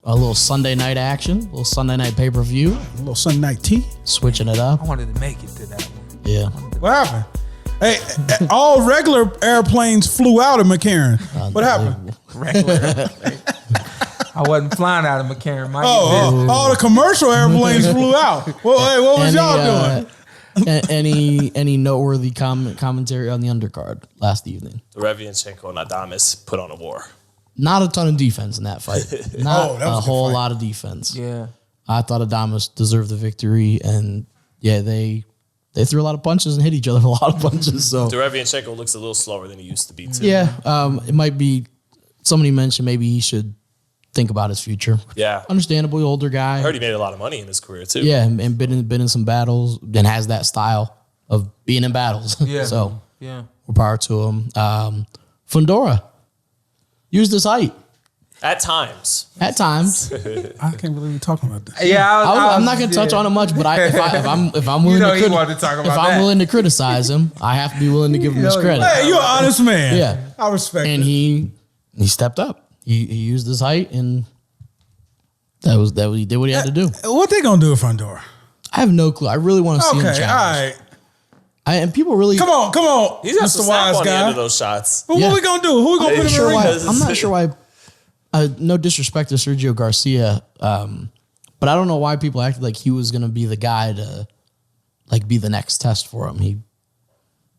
a little Sunday night action, a little Sunday night pay-per-view. A little Sunday night tea. Switching it up. I wanted to make it to that one. Yeah. What happened? Hey, all regular airplanes flew out of McCarran. What happened? Regular. I wasn't flying out of McCarran. All the commercial airplanes flew out. Well, hey, what was y'all doing? Any noteworthy commentary on the undercard last evening? Derevyanchenko and Adames put on a war. Not a ton of defense in that fight. Not a whole lot of defense. Yeah. I thought Adames deserved the victory, and yeah, they threw a lot of punches and hit each other with a lot of punches. So Derevyanchenko looks a little slower than he used to be too. Yeah, it might be. Somebody mentioned maybe he should think about his future. Yeah, understandably older guy. I heard he made a lot of money in his career too. Yeah, and been in some battles and has that style of being in battles. Yeah. So yeah, more power to him. Fundora used his height. At times. I can't believe we're talking about this. Yeah, I'm not going to touch on it much, but if I'm willing willing to criticize him, I have to be willing to give him his credit. Hey, you're an honest man. Yeah, I respect it. And he stepped up. He used his height, and that he did what he had to do. What they gonna do with Fundora? I have no clue. I really want to see him challenge. All right. And people really come on. He's got Mr. some Wise on the guy. end of those shots. But what we gonna do? Who we gonna put him in the ring? I'm not sure why. No disrespect to Sergio Garcia, but I don't know why people acted like he was going to be the guy to like be the next test for him. He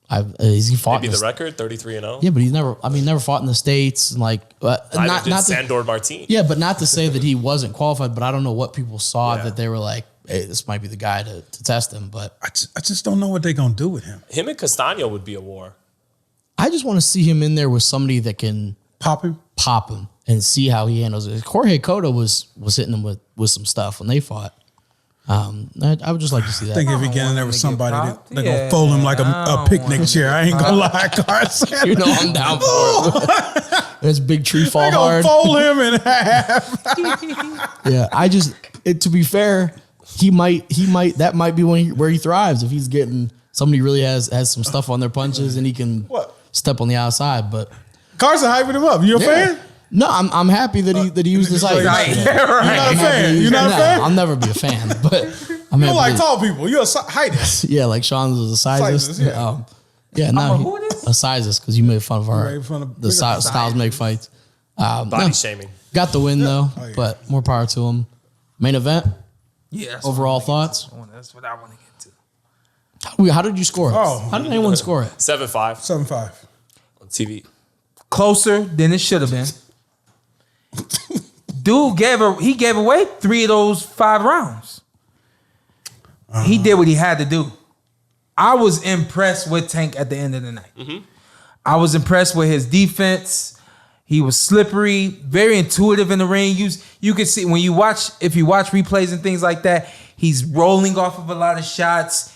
fought maybe the record 33-0. Yeah, but he's never fought in the States and like not Sandor Martin. Yeah, but not to say that he wasn't qualified. But I don't know what people saw that they were like, hey, this might be the guy to test him. But I just don't know what they're gonna do with him. Him and Castano would be a war. I just want to see him in there with somebody that can pop him. And see how he handles it. Jorge Cotto was hitting him with some stuff when they fought. I would just like to see that. I think if he get in there with somebody, they're going to fold him like a picnic chair. I ain't going to lie, Carson. You know I'm down for it. There's big tree fall hard. Fold him in half. Yeah, to be fair, he might that might be where he thrives if he's getting somebody really has some stuff on their punches and he can step on the outside. But Carson hyping him up. You a fan? No, I'm happy that he used his height. You're not a fan. You're not a fan? I'll never be a fan, but you don't like tall people. You're a heightist. Yeah, like Sean was a sizist. A sizist because you made fun of the styles make fights. Body shaming. Got the win though, but more power to him. Main event. Yeah. Overall thoughts. That's what I want to get to. How did you score it? How did anyone score it? 7-5. 7-5 on TV. Closer than it should have been. Dude gave away 3 of those 5 rounds. He did what he had to do. I was impressed with Tank at the end of the night. Mm-hmm. I was impressed with his defense. He was slippery, very intuitive in the ring. You can see if you watch replays and things like that, he's rolling off of a lot of shots.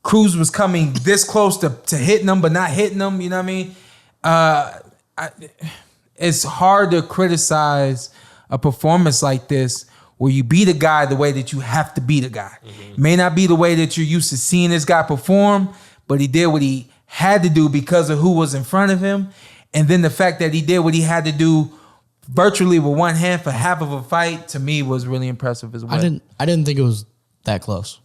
Cruz was coming this close to hitting him, but not hitting him. You know what I mean? It's hard to criticize a performance like this where you beat a guy the way that you have to beat a guy. Mm-hmm. May not be the way that you're used to seeing this guy perform, but he did what he had to do because of who was in front of him. And then the fact that he did what he had to do virtually with one hand for half of a fight, to me, was really impressive as well. I didn't think it was that close.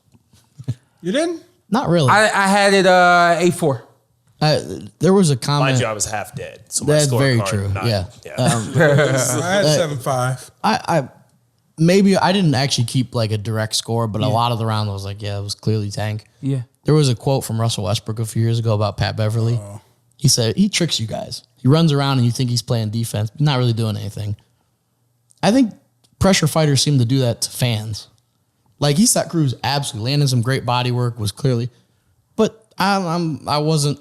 You didn't? Not really. I had it 8-4. There was a comment. Mind you, I was half dead. So that's very true. I had 7-5. Maybe I didn't actually keep like a direct score, but a lot of the round I was like, it was clearly Tank. Yeah. There was a quote from Russell Westbrook a few years ago about Pat Beverly. He said, he tricks you guys. He runs around and you think he's playing defense, but not really doing anything. I think pressure fighters seem to do that to fans. Like Isaac Cruz absolutely landed some great body work, was clearly, but I wasn't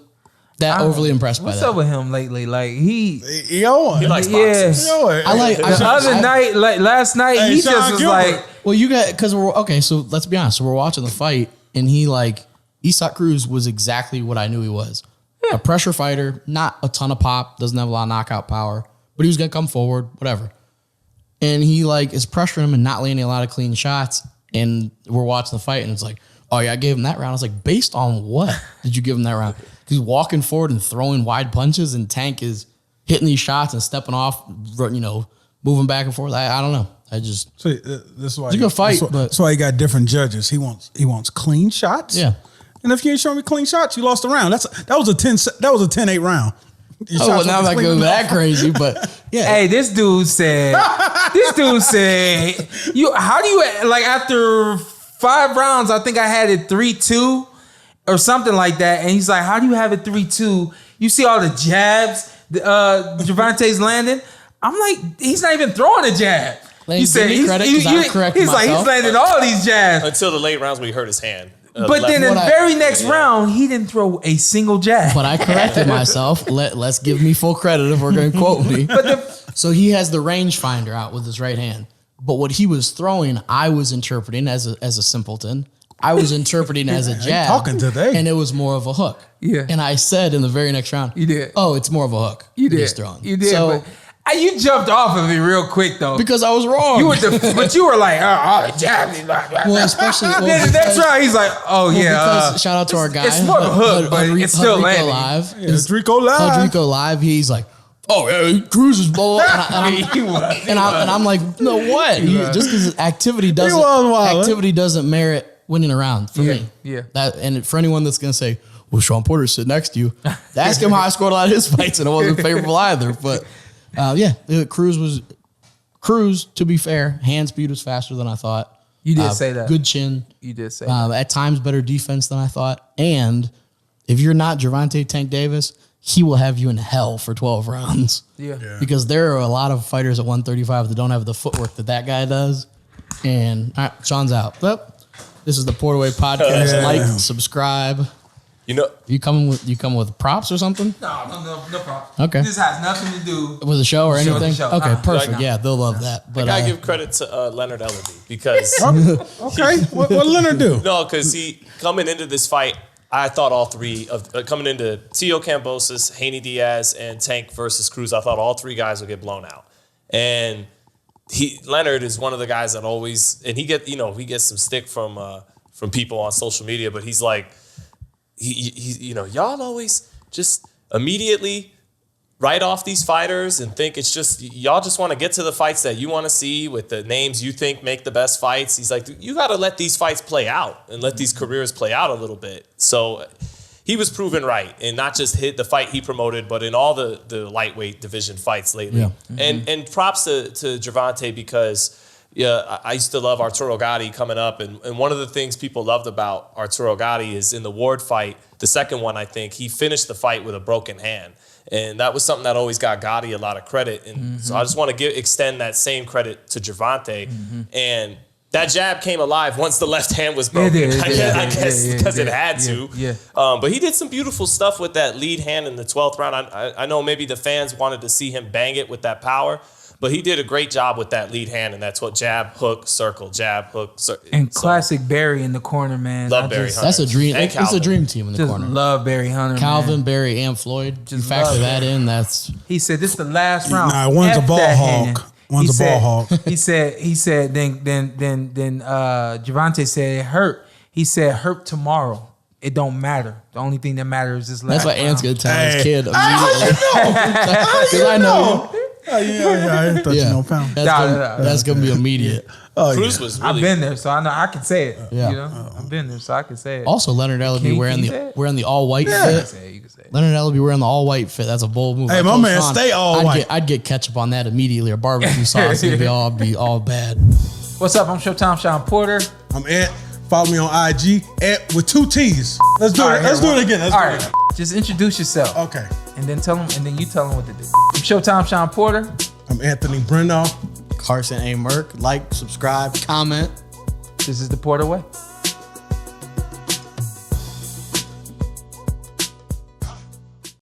that overly impressed by that. What's up with him lately? Like he likes boxers. Last night he Sean just was Gilbert. like, well, you got because we're okay. So let's be honest. So we're watching the fight, and Isaac Cruz was exactly what I knew he was. A pressure fighter, not a ton of pop, doesn't have a lot of knockout power, but he was gonna come forward, whatever. And he is pressuring him and not landing a lot of clean shots. And we're watching the fight, and it's like, oh yeah, I gave him that round. I was like, based on what did you give him that round? He's walking forward and throwing wide punches, and Tank is hitting these shots and stepping off, moving back and forth. I don't know. I just So this is why it's a good fight, but that's why he got different judges. He wants clean shots. Yeah. And if you ain't showing me clean shots, you lost the round. That was a 10-8 round. Your oh, well, shots now I'm wasn't not clean going that enough. crazy, but yeah. Hey, this dude said, how do you, like after 5 rounds, I think I had it 3-2 or something like that. And he's like, how do you have it 3-2? You see all the jabs Gervonta's landing? I'm like, he's not even throwing a jab. Lane, give me credit, 'cause I corrected he's like, myself. he's landing all these jabs. Until the late rounds when he hurt his hand. But then in the very next round, he didn't throw a single jab. But I corrected myself. Let's give me full credit if we're going to quote me. So he has the rangefinder out with his right hand. But what he was throwing, I was interpreting as a simpleton. I was interpreting as a jab. Talking today. And it was more of a hook. Yeah. And I said in the very next round, You did. Oh, it's more of a hook. You did. He's throwing. You did. So, but you jumped off of it real quick though. because I was wrong. But you were like, jab. well, especially Then the next round, he's like, because shout out to our guy. it's more of a hook, but it's still landing. Live. It's Rico Live. Hudrico Live. He's like, oh yeah, Cruz is ball. And I'm like, no, what? Just because activity doesn't merit winning a round for me. Yeah. And for anyone that's gonna say, well, Shawn Porter sit next to you, ask him how I scored a lot of his fights, and it wasn't favorable either. But Cruz. To be fair, hand speed was faster than I thought. You did say that. Good chin. You did say that. At times, better defense than I thought. And if you're not Gervonta Tank Davis, he will have you in hell for 12 rounds. Yeah. Because there are a lot of fighters at 135 that don't have the footwork that guy does. And all right, Sean's out. But this is the Porterweight Podcast. Yeah. Like, subscribe. You coming with props or something? No problem. Okay. This has nothing to do With the show or anything? show. Okay, perfect. Like, Yeah, they'll love that. But I gotta give credit to Leonard Ellerby because Okay. What did Leonard do? no, because he coming into this fight, I thought all three of coming into Tio Cambosis, Haney Diaz, and Tank versus Cruz. I thought all 3 guys would get blown out, and Leonard is one of the guys that always, and he gets some stick from people on social media, but he's like. Y'all always just immediately write off these fighters and think it's just, y'all just want to get to the fights that you want to see with the names you think make the best fights. He's like, you got to let these fights play out and let these careers play out a little bit. So he was proven right, and not just hit the fight he promoted, but in all the lightweight division fights lately. Yeah. And props to Gervonta because I used to love Arturo Gatti coming up, and one of the things people loved about Arturo Gatti is in the Ward fight, the second one, I think, he finished the fight with a broken hand. And that was something that always got Gatti a lot of credit. And so I just want to extend that same credit to Gervonta. And that jab came alive once the left hand was broken. I guess because it had to. Yeah. But he did some beautiful stuff with that lead hand in the 12th round. I know maybe the fans wanted to see him bang it with that power. But he did a great job with that lead hand, and that's what jab, hook, circle, jab, hook, circle. And classic Barry in the corner, man. Love Barry Hunter. that's a dream. And It's a Calvin. dream team in the Just corner. love Barry Hunter. Calvin, man. Barry, and Floyd. Just Just factor love that in. That's He said this is the last round. Nah, one's a F ball that hog. hand. One's a ball hog. He said then Gervonta said it hurt. He said hurt tomorrow. It don't matter. The only thing that matters is that's last why Ant's round. gonna tell his kid immediately. Because I know. I thought you know pound. That's gonna be immediate. Oh, Cruz yeah. was really I've been there, so I know I can say it. Yeah. You know, I've been there, so I can say it. Also, Leonard Ellerby Can you say it? wearing the all white You fit. can say it. You can say it. Leonard Ellerby wearing the all white fit. That's a bold move. Hey, I my told man, Sean, stay all white. I'd get ketchup on that immediately, or barbecue sauce. It'd be all bad. What's up? I'm Showtime Shawn Porter. I'm Ant. Follow me on IG Ant with 2 T's. Let's do All it. right, Let's here, do it again. Let's All do right, it. just introduce yourself. Okay. And then you tell them what to do. I'm Showtime Shawn Porter. I'm Anthony Brenagh. Carson A. Merk. Like, subscribe, comment. This is the Porter Way.